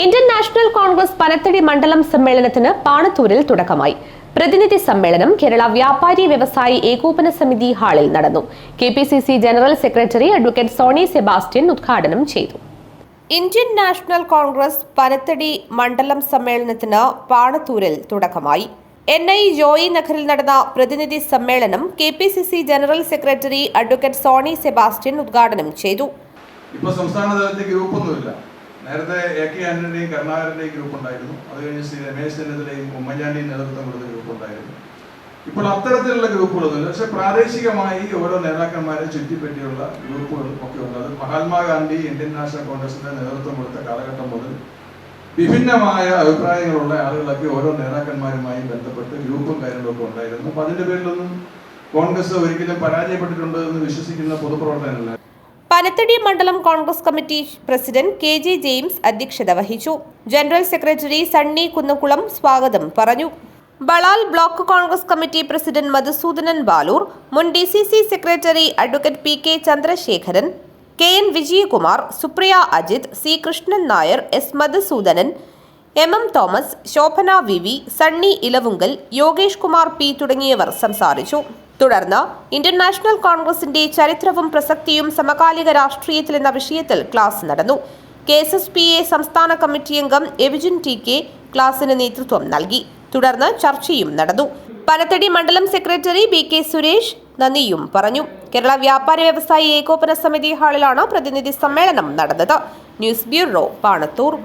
Indian national Congress Panathady മണ്ഡലം സമ്മേളനത്തിന് പാണത്തൂരിൽ തുടക്കമായി. പ്രതിനിധി സമ്മേളനം കേരള വ്യാപാരി വ്യവസായി ഏകോപന സമിതി ഹാളിൽ നടന്നു. KPCC general secretary advocate Soni Sebastian ഉദ്ഘാടനം ചെയ്തു. ഇന്ത്യൻ നാഷണൽ കോൺഗ്രസ് പനത്തടി മണ്ഡലം സമ്മേളനത്തിന് പാണത്തൂരിൽ തുടക്കമായി. NI ജോയി നഗറിൽ നടന്ന പ്രതിനിധി സമ്മേളനം KPCC general secretary advocate Soni Sebastian ഉദ്ഘാടനം ചെയ്തു. ഇപ്പോൾ സംസ്ഥാന തലത്തിൽ ഗ്രൂപ്പൊന്നുമില്ല. നേരത്തെ AK ആന്റണിയും കരുണാകരന്റെയും ഗ്രൂപ്പ് ഉണ്ടായിരുന്നു. അത് കഴിഞ്ഞ് ശ്രീ രമേശ് ചെന്നിത്തലയും ഉമ്മൻചാണ്ടിയും നേതൃത്വം കൊടുത്ത ഗ്രൂപ്പ് ഉണ്ടായിരുന്നു. ഇപ്പോൾ അത്തരത്തിലുള്ള ഗ്രൂപ്പുകളൊന്നുമില്ല. പക്ഷെ പ്രാദേശികമായി ഓരോ നേതാക്കന്മാരെ ചുറ്റിപ്പറ്റിയുള്ള ഗ്രൂപ്പുകൾ ഒക്കെ ഉണ്ട്. അത് മഹാത്മാഗാന്ധി ഇന്ത്യൻ നാഷണൽ കോൺഗ്രസിന്റെ നേതൃത്വം കൊടുത്ത കാലഘട്ടം മുതൽ വിഭിന്നമായ അഭിപ്രായങ്ങളുള്ള ആളുകളൊക്കെ ഓരോ നേതാക്കന്മാരുമായി ബന്ധപ്പെട്ട് ഗ്രൂപ്പും കാര്യങ്ങളൊക്കെ ഉണ്ടായിരുന്നു. അപ്പൊ അതിന്റെ പേരിലൊന്നും കോൺഗ്രസ് ഒരിക്കലും പരാജയപ്പെട്ടിട്ടുണ്ട് എന്ന് വിശ്വസിക്കുന്ന പൊതുപ്രവർത്തനമല്ല. പനത്തടി മണ്ഡലം Congress committee president KG James അധ്യക്ഷത വഹിച്ചു. ജനറൽ സെക്രട്ടറി സണ്ണി കുന്നംകുളം സ്വാഗതം പറഞ്ഞു. Balal block Congress committee president Madhusoodanan Baloor, മുൻ DCC secretary advocate PK Chandrasekharan, KN Vijayakumar, Supriya Ajith, C Krishnan Nair, S Madhusoodanan, MM Thomas, Shobhana VV, Sunny Elavunkal, Yogesh Kumar P തുടങ്ങിയവർ സംസാരിച്ചു. തുടർന്ന് ഇന്ത്യൻ നാഷണൽ കോൺഗ്രസിന്റെ ചരിത്രവും പ്രസക്തിയും സമകാലിക രാഷ്ട്രീയത്തിൽ എന്ന വിഷയത്തിൽ ക്ലാസ് നടന്നു. KSSPA സംസ്ഥാന കമ്മിറ്റി അംഗം എവിജിൻ TK ക്ലാസിന് നേതൃത്വം നൽകി. തുടർന്ന് ചർച്ചയും നടന്നു. പനത്തടി മണ്ഡലം സെക്രട്ടറി BK സുരേഷ് നന്ദിയും പറഞ്ഞു. കേരള വ്യാപാരി വ്യവസായി ഏകോപന സമിതി ഹാളിലാണ് പ്രതിനിധി സമ്മേളനം നടന്നത്. News bureau, Panathur.